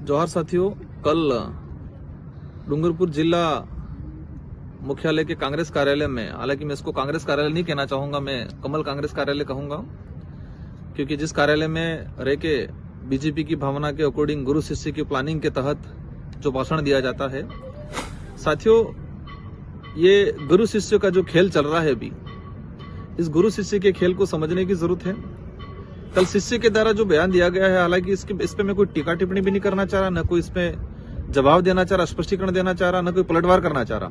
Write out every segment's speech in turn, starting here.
जोहार साथियों, कल डूंगरपुर जिला मुख्यालय के कांग्रेस कार्यालय में, हालांकि मैं इसको कांग्रेस कार्यालय नहीं कहना चाहूंगा, मैं कमल कांग्रेस कार्यालय कहूंगा, क्योंकि जिस कार्यालय में रह के बीजेपी की भावना के अकॉर्डिंग गुरु शिष्य की प्लानिंग के तहत जो भाषण दिया जाता है, साथियों ये गुरु शिष्य का जो खेल चल रहा है अभी, इस गुरु शिष्य के खेल को समझने की जरूरत है। कल शिष्य के द्वारा जो बयान दिया गया है, हालांकि इस पे मैं कोई टीका टिप्पणी भी नहीं करना चाह रहा, न कोई इसमें जवाब देना चाह रहा, स्पष्टीकरण देना चाह रहा, न कोई पलटवार करना चाह रहा,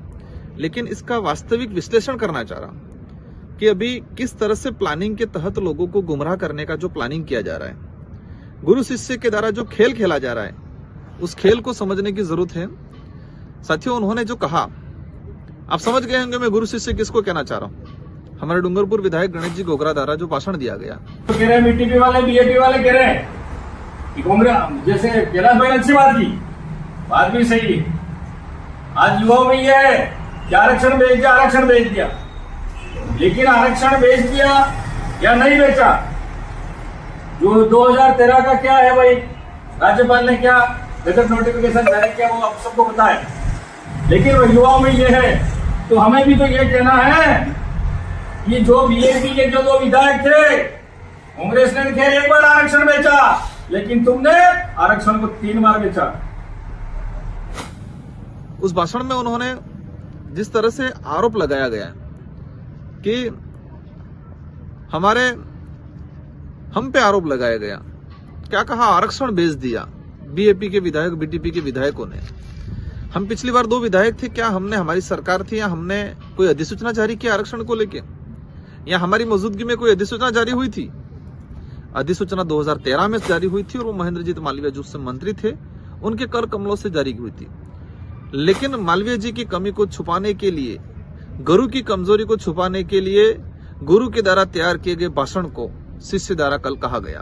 लेकिन इसका वास्तविक विश्लेषण करना चाह रहा कि अभी किस तरह से प्लानिंग के तहत लोगों को गुमराह करने का जो प्लानिंग किया जा रहा है, गुरु शिष्य के द्वारा जो खेल खेला जा रहा है, उस खेल को समझने की जरूरत है। साथियों, उन्होंने जो कहा, आप समझ गए होंगे मैं गुरु शिष्य किसको कहना चाह रहा हूं। हमारे डूंगरपुर विधायक गणेश जी गोगरा द्वारा जो भाषण दिया गया, तो कह रहे हैं बीटीपी वाले बीएपी वाले कह रहे हैं कि कांग्रेस जैसे कैलाश भाई ने अच्छी बात की, बात भी सही है। आज युवाओं में यह है कि आरक्षण बेच दिया, आरक्षण बेच दिया, लेकिन आरक्षण बेच दिया या नहीं बेचा, जो 2013 का क्या है भाई, राज्यपाल ने क्या गजट नोटिफिकेशन जारी किया वो आप सबको पता है। लेकिन वो युवाओं में यह है, तो हमें भी तो ये कहना है कि जो बीएपी के जो दो विधायक थे, कांग्रेस ने खैर एक बार आरक्षण बेचा, लेकिन तुमने आरक्षण को 3 बार बेचा। उस भाषण में उन्होंने जिस तरह से आरोप लगाया गया कि हम पे आरोप लगाया गया, क्या कहा, आरक्षण बेच दिया बीएपी के विधायक, बीटीपी के विधायकों ने। हम पिछली बार 2 विधायक थे, क्या हमने, हमारी सरकार थी या हमने कोई अधिसूचना जारी की आरक्षण को लेके, या हमारी मौजूदगी में कोई अधिसूचना जारी हुई थी? अधिसूचना 2013 में जारी हुई थी और वो महेंद्रजीत मालवीय जो उससे मंत्री थे, उनके कर कमलों से जारी हुई थी। लेकिन मालवीय जी की कमी को छुपाने के लिए, गुरु की कमजोरी को छुपाने के लिए, गुरु के द्वारा तैयार किए गए भाषण को शिष्य द्वारा कल कहा गया।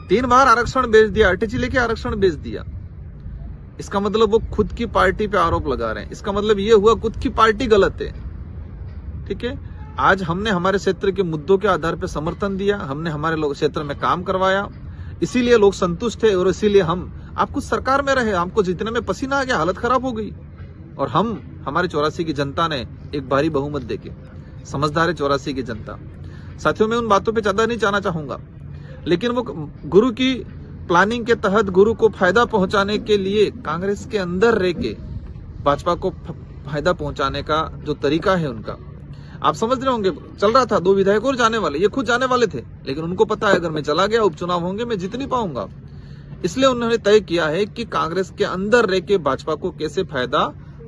3 बार आरक्षण बेच दिया, आरटीजी लेके आरक्षण बेच दिया। इसका मतलब वो खुद की पार्टी पे आरोप लगा रहे हैं। इसका मतलब ये हुआ खुद की पार्टी गलत है। ठीक है, आज हमने हमारे क्षेत्र के मुद्दों के आधार पर समर्थन दिया, हमने हमारे लोग क्षेत्र में काम करवाया, इसीलिए लोग संतुष्ट थे और इसीलिए हम आप कुछ सरकार में रहे, हमको जीतने में पसीना आ गया, हालत खराब हो गई, और हमारे 84 की जनता ने एक भारी बहुमत देके, समझदार है 84 की जनता। साथियों, मैं उन बातों पे ज्यादा नहीं जाना चाहूंगा, लेकिन वो गुरु की प्लानिंग के तहत गुरु को फायदा पहुंचाने के लिए कांग्रेस के अंदर रह के भाजपा को फायदा पहुंचाने का जो तरीका है उनका, आप समझ रहे होंगे। चल रहा था 2 विधायक और जाने वाले, ये खुद जाने वाले थे, लेकिन उनको पता है अगर मैं चला गया, उपचुनाव होंगे, मैं जीत नहीं पाऊंगा। इसलिए उन्होंने तय किया है कि कांग्रेस के अंदर रह के भाजपा को कैसे फायदा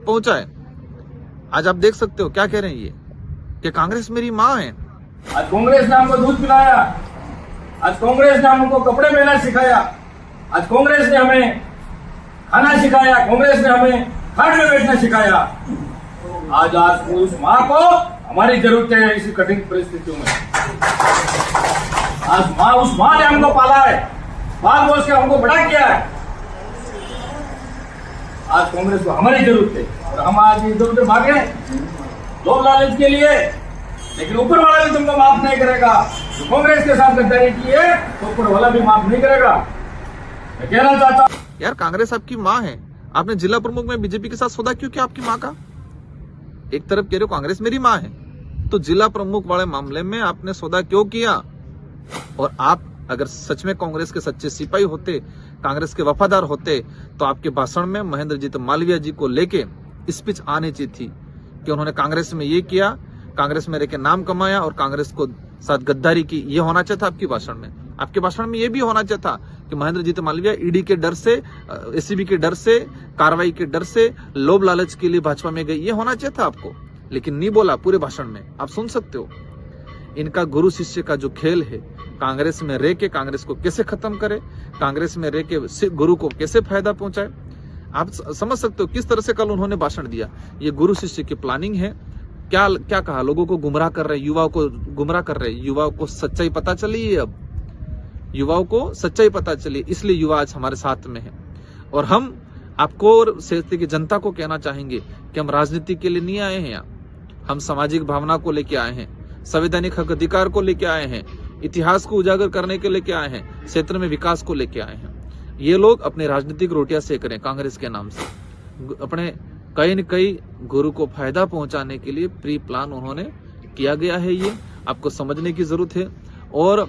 पहुंचाए। आज आप देख सकते हो क्या कह रहे हैं ये, कि कांग्रेस मेरी माँ है। आज कांग्रेस ने हमको दूध पिलाया, आज कांग्रेस ने हमको कपड़े पहना सिखाया, आज कांग्रेस ने हमें खाना सिखाया, कांग्रेस ने हमें खाट में बैठना सिखाया। आज उस माँ को हमारी जरूरत है इसी कठिन परिस्थितियों में। आज उस माँ ने हमको पाला है, बाल बोल के हमको बड़ा किया है। आज कांग्रेस को हमारी जरूरत है और हम आज इधर उधर भागे लोभ लालच के लिए, लेकिन ऊपर वाला भी तुमको माफ नहीं करेगा। तो कांग्रेस के साथ गद्दारी की है तो ऊपर वाला भी माफ नहीं करेगा। मैं कहना चाहता हूं, यार कांग्रेस आपकी माँ है, आपने जिला प्रमुख में बीजेपी के साथ सौदा क्यों किया आपकी माँ का? एक तरफ कह रहे हो कांग्रेस मेरी माँ है, तो जिला प्रमुख वाले मामले में आपने सौदा क्यों किया? और आप अगर सच में कांग्रेस के सच्चे सिपाही होते, कांग्रेस के वफादार होते, तो आपके भाषण में महेंद्रजीत मालवीय जी को लेके स्पीच आनी चाहिए थी कि उन्होंने कांग्रेस में ये किया, कांग्रेस में रहकर नाम कमाया और कांग्रेस को साथ गद्दारी की। ये होना चाहिए था आपके भाषण में। आपके भाषण में ये भी होना चाहिए था कि महेंद्रजीत मालवीय ईडी के डर से, एसीबी के डर से, कार्रवाई के डर से, लोभ लालच के लिए भाजपा में गई, ये होना चाहिए था आपको, लेकिन नहीं बोला पूरे भाषण में। आप सुन सकते हो इनका गुरु शिष्य का जो खेल है, कांग्रेस में रह के कांग्रेस को कैसे खत्म करे, कांग्रेस में रह के गुरु को कैसे फायदा पहुंचाए। आप समझ सकते हो किस तरह से कल उन्होंने भाषण दिया। ये गुरु शिष्य की प्लानिंग है। क्या कहा, लोगों को गुमराह कर रहे, युवाओं को गुमराह कर रहे, युवाओं को सच्चाई पता चली है। अब युवाओं को सच्चाई पता चली, इसलिए युवा आज हमारे साथ में है। और हम आपको और क्षेत्र की जनता को कहना चाहेंगे कि हम राजनीति के लिए नहीं आए हैं यहाँ, हम सामाजिक भावना को लेके आए हैं, संवैधानिक हक अधिकार को लेके आए हैं, इतिहास को उजागर करने के लेके आए हैं, क्षेत्र में विकास को लेके आए हैं। ये लोग अपनी राजनीतिक रोटियां सेक रहे हैं कांग्रेस के नाम से। अपने कहीं न कहीं गुरु को फायदा पहुंचाने के लिए प्री प्लान उन्होंने किया गया है। ये आपको समझने की जरूरत है। और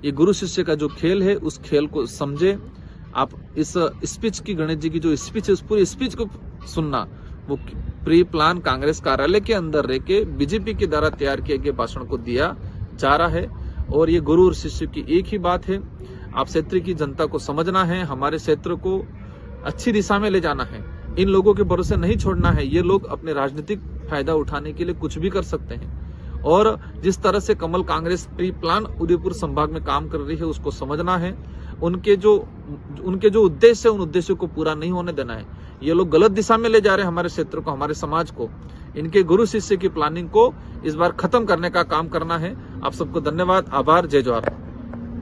ये गुरु शिष्य का जो खेल है उस खेल को समझे। आप इस स्पीच की, गणेश जी की जो स्पीच है उस पूरी स्पीच को सुनना, वो प्री प्लान कांग्रेस कार्यालय के अंदर रह के बीजेपी के द्वारा तैयार किए गए भाषण को दिया जा रहा है। और ये गुरु और शिष्य की एक ही बात है, आप क्षेत्र की जनता को समझना है, हमारे क्षेत्र को अच्छी दिशा में ले जाना है, इन लोगों के भरोसे नहीं छोड़ना है। ये लोग अपने राजनीतिक फायदा उठाने के लिए कुछ भी कर सकते हैं। और जिस तरह से कमल कांग्रेस प्री प्लान उदयपुर संभाग में काम कर रही है उसको समझना है। उनके जो उद्देश्य है उन उद्देश्यों को पूरा नहीं होने देना है। ये लोग गलत दिशा में ले जा रहे हैं हमारे क्षेत्र को, हमारे समाज को। इनके गुरु शिष्य की प्लानिंग को इस बार खत्म करने का काम करना है। आप सबको धन्यवाद, आभार, जय जोहार।